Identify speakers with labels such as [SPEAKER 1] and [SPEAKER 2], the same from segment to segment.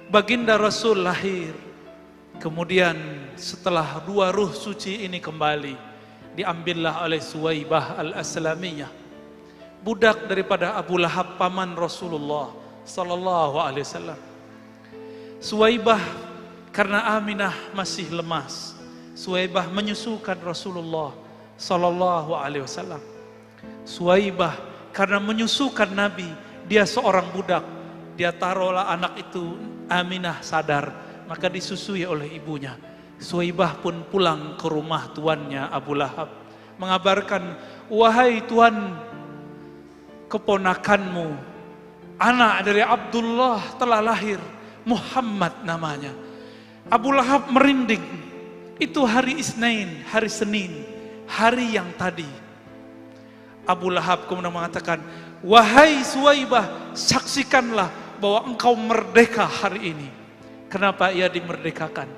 [SPEAKER 1] Baginda Rasul lahir. Kemudian setelah 2 ruh suci ini kembali, diambillah oleh Suwaibah al-Aslamiyah, budak daripada Abu Lahab, paman Rasulullah sallallahu alaihi wasallam. Suwaibah karena Aminah masih lemas, Suwaibah menyusukan Rasulullah sallallahu alaihi wasallam. Suwaibah karena menyusukan Nabi, dia seorang budak, dia taruhlah anak itu. Aminah sadar, maka disusui oleh ibunya. Suwaibah pun pulang ke rumah tuannya Abu Lahab, mengabarkan, wahai tuan, keponakanmu, anak dari Abdullah telah lahir, Muhammad namanya. Abu Lahab merinding. Itu hari Isnin, hari Senin, hari yang tadi. Abu Lahab kemudian mengatakan, wahai Suwaibah, saksikanlah bahwa engkau merdeka hari ini. Kenapa ia dimerdekakan?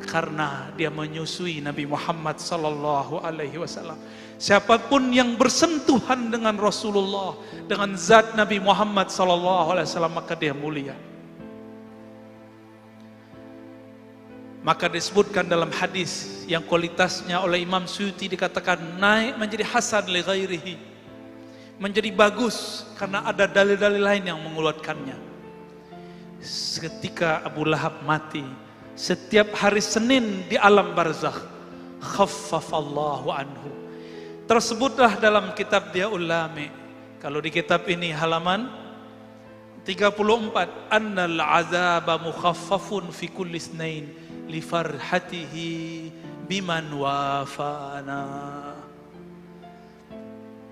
[SPEAKER 1] Karena dia menyusui Nabi Muhammad sallallahu alaihi wasallam. Siapapun yang bersentuhan dengan Rasulullah, dengan zat Nabi Muhammad sallallahu alaihi wasallam, maka dia mulia. Maka disebutkan dalam hadis yang kualitasnya oleh Imam Suyuti dikatakan naik menjadi hasan li ghairihi, menjadi bagus karena ada dalil-dalil lain yang menguatkannya. Ketika Abu Lahab mati, setiap hari Senin di alam barzakh, khaffafallahu anhu. Tersebutlah dalam kitab Diyaul Lami. Kalau di kitab ini halaman 34, annal azaba mukhaffafun fi kulli isnain li farhatihi biman wafana.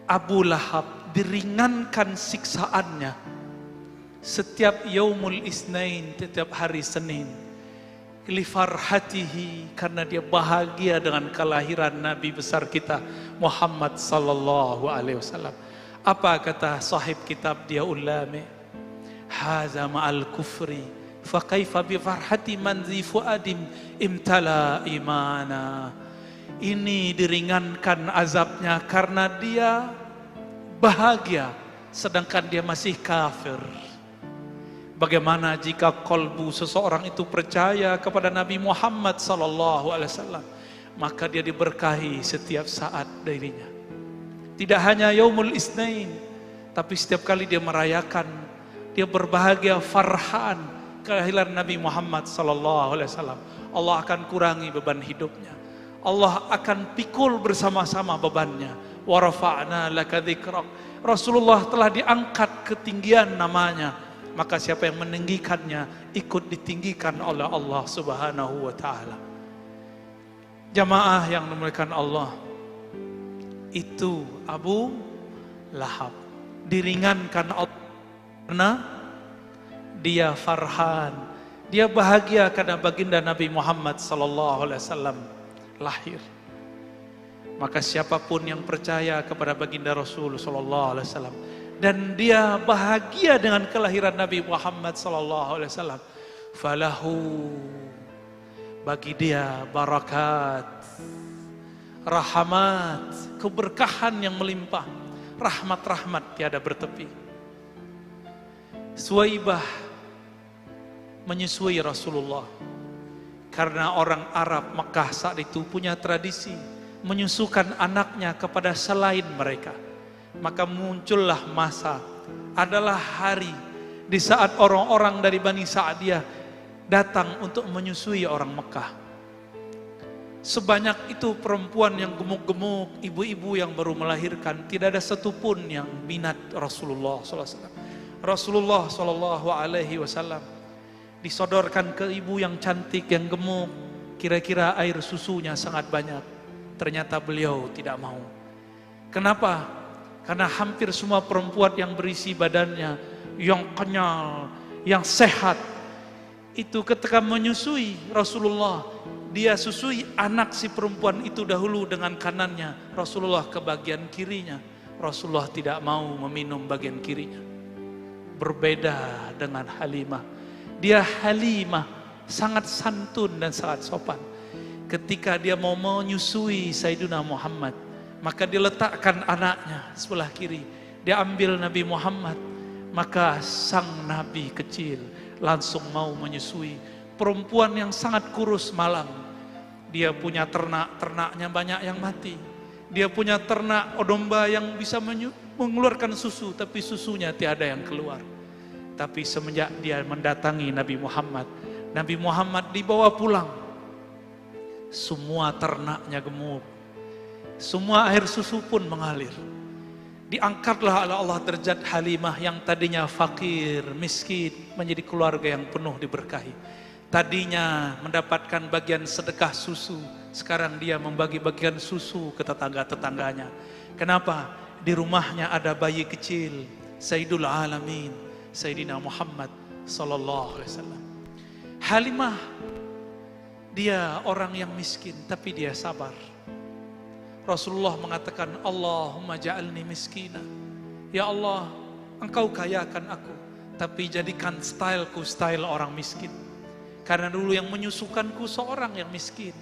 [SPEAKER 1] Abu Lahab diringankan siksaannya setiap yaumul isnain, setiap hari Senin, li farhatihi, karena dia bahagia dengan kelahiran Nabi besar kita Muhammad sallallahu alaihi wasallam. Apa kata sahib kitab Diyaul Lami? Haza ma'al kufri fa kaifa bi farhati man zi fuadim imtala imana. Ini diringankan azabnya karena dia bahagia sedangkan dia masih kafir. Bagaimana jika kolbu seseorang itu percaya kepada Nabi Muhammad sallallahu alaihi wasallam, maka dia diberkahi setiap saat darinya. Tidak hanya yaumul isnain, tapi setiap kali dia merayakan, dia berbahagia farhan kelahiran Nabi Muhammad sallallahu alaihi wasallam. Allah akan kurangi beban hidupnya. Allah akan pikul bersama-sama bebannya. Wa rafa'na laka dzikrak. Rasulullah telah diangkat ketinggian namanya. Maka siapa yang meninggikannya ikut ditinggikan oleh Allah subhanahu wa ta'ala. Jamaah yang dimuliakan Allah, itu Abu Lahab diringankan Allah karena dia farhan, dia bahagia karena baginda Nabi Muhammad sallallahu alaihi wasallam lahir. Maka siapapun yang percaya kepada baginda Rasul sallallahu alaihi wasallam dan dia bahagia dengan kelahiran Nabi Muhammad sallallahu alaihi wasallam, falahu, bagi dia barakat, rahmat, keberkahan yang melimpah, rahmat-rahmat tiada bertepi. Suwaibah menyusui Rasulullah karena orang Arab Mekah saat itu punya tradisi menyusukan anaknya kepada selain mereka. Maka muncullah masa, adalah hari di saat orang-orang dari Bani Sa'diyah datang untuk menyusui orang Mekah. Sebanyak itu perempuan yang gemuk-gemuk, ibu-ibu yang baru melahirkan, tidak ada satupun yang minat Rasulullah SAW. Rasulullah SAW disodorkan ke ibu yang cantik, yang gemuk, kira-kira air susunya sangat banyak. Ternyata beliau tidak mau. Kenapa? Karena hampir semua perempuan yang berisi badannya, yang kenyal, yang sehat, itu ketika menyusui Rasulullah, dia susui anak si perempuan itu dahulu dengan kanannya, Rasulullah ke bagian kirinya. Rasulullah tidak mau meminum bagian kirinya. Berbeda dengan Halimah. Dia Halimah sangat santun dan sangat sopan. Ketika dia mau menyusui Sayyidina Muhammad, maka diletakkan anaknya sebelah kiri. Dia ambil Nabi Muhammad. Maka sang Nabi kecil langsung mau menyusui. Perempuan yang sangat kurus malang, dia punya ternak-ternaknya banyak yang mati. Dia punya ternak domba yang bisa mengeluarkan susu, tapi susunya tiada yang keluar. Tapi semenjak dia mendatangi Nabi Muhammad dibawa pulang. Semua ternaknya gemuk, semua air susu pun mengalir. Diangkatlah oleh Allah derajat Halimah yang tadinya fakir, miskin, menjadi keluarga yang penuh diberkahi. Tadinya mendapatkan bagian sedekah susu, sekarang dia membagi bagian susu ke tetangga-tetangganya. Kenapa? Di rumahnya ada bayi kecil, Sayyidul Alamin, Sayyidina Muhammad sallallahu alaihi wasallam. Halimah, dia orang yang miskin, tapi dia sabar. Rasulullah mengatakan, Allahumma ja'alni miskina. Ya Allah, Engkau kayakan aku, tapi jadikan styleku style orang miskin. Karena dulu yang menyusukanku seorang yang miskin.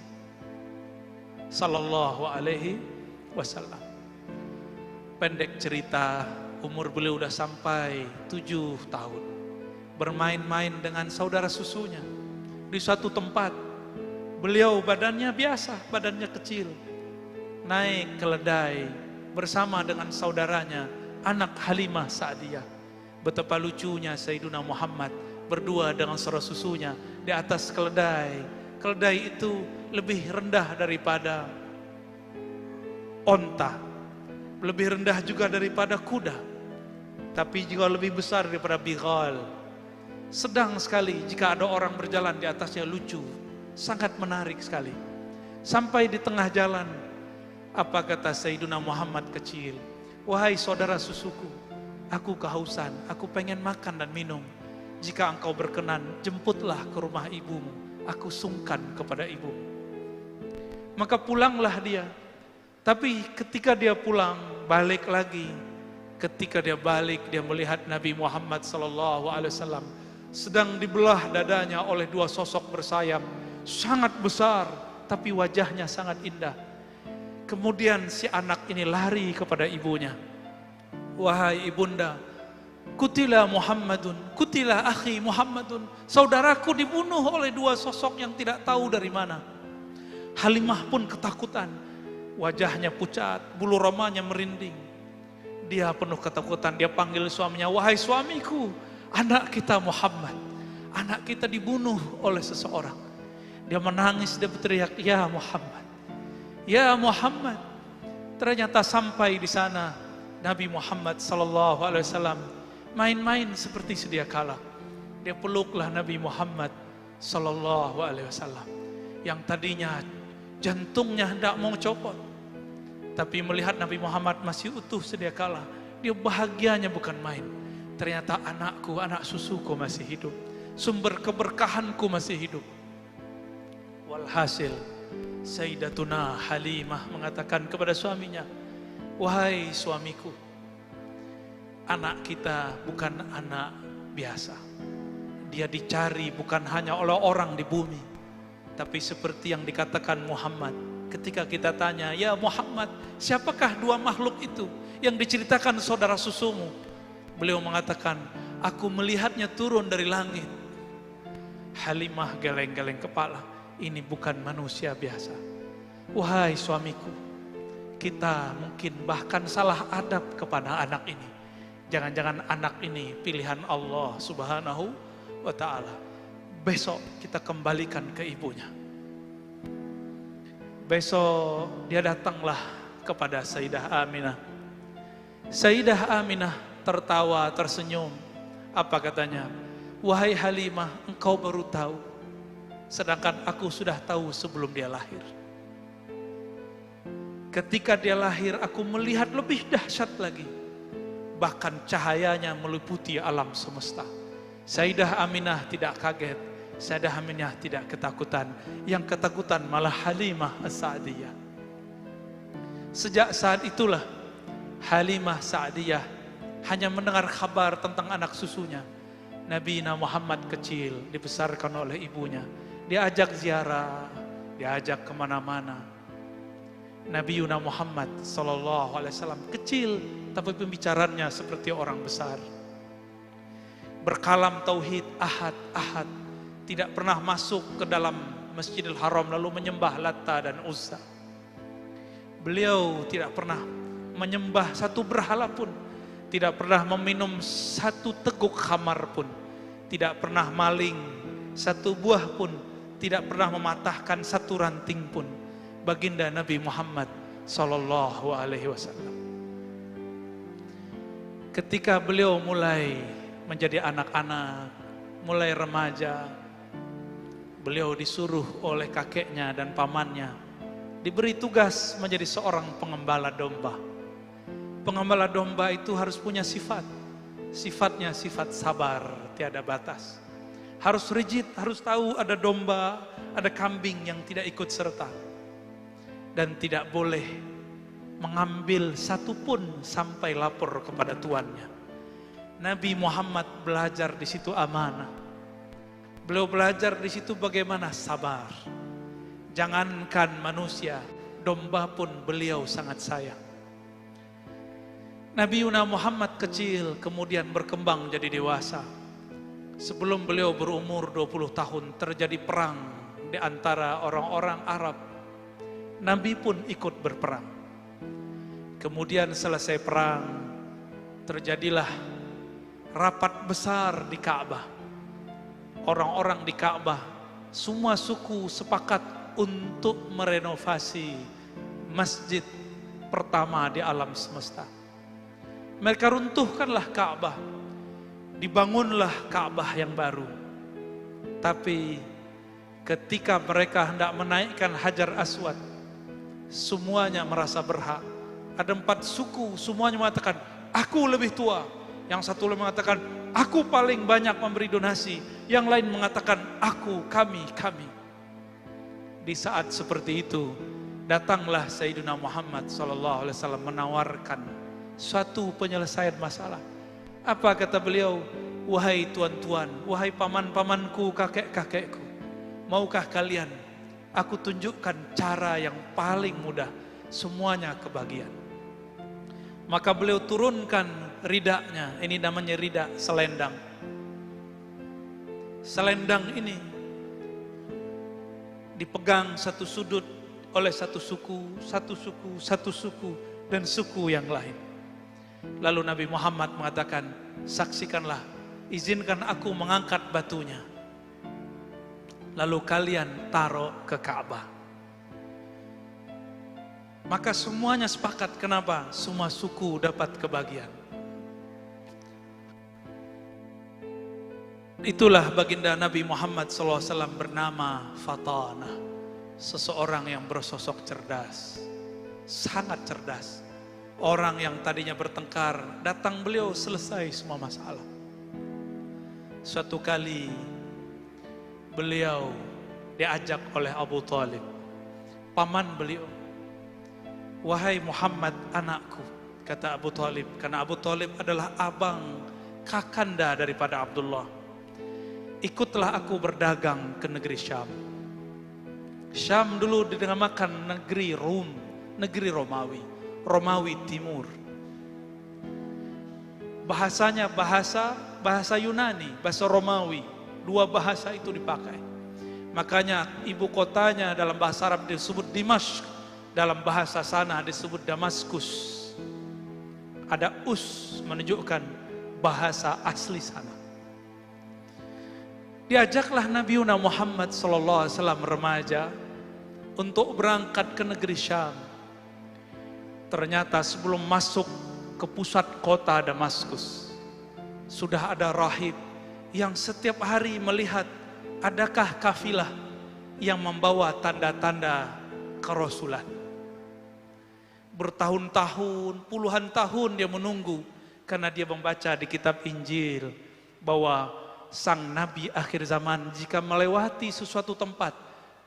[SPEAKER 1] Sallallahu alaihi wasallam. Pendek cerita, umur beliau udah sampai 7 tahun. Bermain-main dengan saudara susunya. Di suatu tempat, beliau badannya biasa, badannya kecil. Naik keledai bersama dengan saudaranya, anak Halimah Sa'diyah. Betapa lucunya Sayyidina Muhammad berdua dengan saudara susunya di atas keledai. Keledai itu lebih rendah daripada onta, lebih rendah juga daripada kuda, tapi juga lebih besar daripada bighal. Sedang sekali jika ada orang berjalan di atasnya, lucu, sangat menarik sekali. Sampai di tengah jalan, apa kata Sayyidina Muhammad kecil? Wahai saudara susuku, aku kehausan, aku pengen makan dan minum. Jika engkau berkenan, jemputlah ke rumah ibumu. Aku sungkan kepada ibumu. Maka pulanglah dia. Tapi ketika dia pulang, balik lagi. Ketika dia balik, dia melihat Nabi Muhammad SAW sedang dibelah dadanya oleh 2 sosok bersayap. Sangat besar, tapi wajahnya sangat indah. Kemudian si anak ini lari kepada ibunya. Wahai ibunda, kutila Muhammadun, kutila akhi Muhammadun. Saudaraku dibunuh oleh 2 sosok yang tidak tahu dari mana. Halimah pun ketakutan. Wajahnya pucat, bulu romanya merinding. Dia penuh ketakutan, dia panggil suaminya. Wahai suamiku, anak kita Muhammad, anak kita dibunuh oleh seseorang. Dia menangis, dia berteriak, ya Muhammad. Ya Muhammad. Ternyata sampai di sana Nabi Muhammad SAW main-main seperti sedia kala. Dia peluklah Nabi Muhammad SAW yang tadinya jantungnya hendak mau copot, tapi melihat Nabi Muhammad masih utuh sedia kala, dia bahagianya bukan main. Ternyata anakku, anak susuku masih hidup, sumber keberkahanku masih hidup. Walhasil Sayyidatuna Halimah mengatakan kepada suaminya, wahai suamiku, anak kita bukan anak biasa. Dia dicari bukan hanya oleh orang di bumi, tapi seperti yang dikatakan Muhammad. Ketika kita tanya, ya Muhammad, siapakah 2 makhluk itu yang diceritakan saudara susumu? Beliau mengatakan, aku melihatnya turun dari langit. Halimah geleng-geleng kepala. Ini bukan manusia biasa. Wahai suamiku, kita mungkin bahkan salah adab kepada anak ini. Jangan-jangan anak ini pilihan Allah Subhanahu wa ta'ala. Besok kita kembalikan ke ibunya. Besok dia datanglah kepada Sayyidah Aminah. Sayyidah Aminah tertawa, tersenyum. Apa katanya? Wahai Halimah, engkau baru tahu, sedangkan aku sudah tahu sebelum dia lahir. Ketika dia lahir, aku melihat lebih dahsyat lagi. Bahkan cahayanya meliputi alam semesta. Sayyidah Aminah tidak kaget. Sayyidah Aminah tidak ketakutan. Yang ketakutan malah Halimah As-Sa'diyah. Sejak saat itulah Halimah Sa'diyah hanya mendengar kabar tentang anak susunya. Nabi Muhammad kecil dibesarkan oleh ibunya. Diajak ziarah, diajak kemana-mana. Nabi Muhammad SAW kecil, tapi pembicaranya seperti orang besar. berkalam tauhid ahad, ahad. Tidak pernah masuk ke dalam Masjidil Haram lalu menyembah Latta dan Uzza. Beliau tidak pernah menyembah satu berhala pun, tidak pernah meminum satu teguk khamar pun, tidak pernah maling satu buah pun, tidak pernah mematahkan satu ranting pun. Baginda Nabi Muhammad sallallahu alaihi wasallam. Ketika beliau mulai menjadi anak-anak, mulai remaja, beliau disuruh oleh kakeknya dan pamannya diberi tugas menjadi seorang pengembala domba. Pengembala domba itu harus punya sifat. Sifatnya sifat sabar, tiada batas. Harus rigid, harus tahu ada domba, ada kambing yang tidak ikut serta. Dan tidak boleh mengambil satu pun sampai lapor kepada tuannya. Nabi Muhammad belajar di situ amanah. Beliau belajar di situ bagaimana sabar. Jangankan manusia, domba pun beliau sangat sayang. Nabi Muhammad kecil kemudian berkembang jadi dewasa. Sebelum beliau berumur 20 tahun terjadi perang di antara orang-orang Arab. Nabi pun ikut berperang. Kemudian selesai perang, terjadilah rapat besar di Ka'bah. Orang-orang di Ka'bah, semua suku sepakat untuk merenovasi masjid pertama di alam semesta. Mereka runtuhkanlah Ka'bah, dibangunlah Ka'bah yang baru. Tapi ketika mereka hendak menaikkan Hajar Aswad, semuanya merasa berhak. Ada 4 suku, semuanya mengatakan, aku lebih tua. Yang satu lagi mengatakan, aku paling banyak memberi donasi. Yang lain mengatakan, aku, kami. Di saat seperti itu, datanglah Sayyidina Muhammad SAW menawarkan suatu penyelesaian masalah. Apa kata beliau? Wahai tuan-tuan, wahai paman-pamanku, kakek-kakekku, maukah kalian aku tunjukkan cara yang paling mudah, semuanya kebagian. Maka beliau turunkan ridaknya, ini namanya ridak selendang. Selendang ini dipegang satu sudut oleh satu suku, dan suku yang lain. Lalu Nabi Muhammad mengatakan, saksikanlah, izinkan aku mengangkat batunya. Lalu kalian taruh ke Ka'bah. Maka semuanya sepakat, kenapa? Semua suku dapat kebagian. Itulah baginda Nabi Muhammad SAW bernama Fatanah. Seseorang yang bersosok cerdas, sangat cerdas. Orang yang tadinya bertengkar, datang beliau selesai semua masalah. Suatu kali beliau diajak oleh Abu Talib, paman beliau. Wahai Muhammad anakku, kata Abu Talib, karena Abu Talib adalah abang kakanda daripada Abdullah. Ikutlah aku berdagang ke negeri Syam. Syam dulu dinamakan negeri Rum, negeri Romawi, Romawi Timur. Bahasanya bahasa Yunani, bahasa Romawi, 2 bahasa itu dipakai. Makanya ibu kotanya dalam bahasa Arab disebut Dimashq, dalam bahasa sana disebut Damaskus. Ada us menunjukkan bahasa asli sana. Diajaklah Nabi Muhammad SAW remaja untuk berangkat ke negeri Syam. Ternyata sebelum masuk ke pusat kota Damaskus, sudah ada rahib yang setiap hari melihat adakah kafilah yang membawa tanda-tanda kerasulan. Bertahun-tahun, puluhan tahun dia menunggu, karena dia membaca di kitab Injil bahwa sang Nabi akhir zaman jika melewati sesuatu tempat,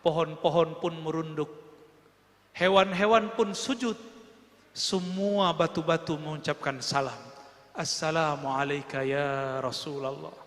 [SPEAKER 1] pohon-pohon pun merunduk, hewan-hewan pun sujud, semua batu-batu mengucapkan salam. Assalamualaikum ya Rasulullah.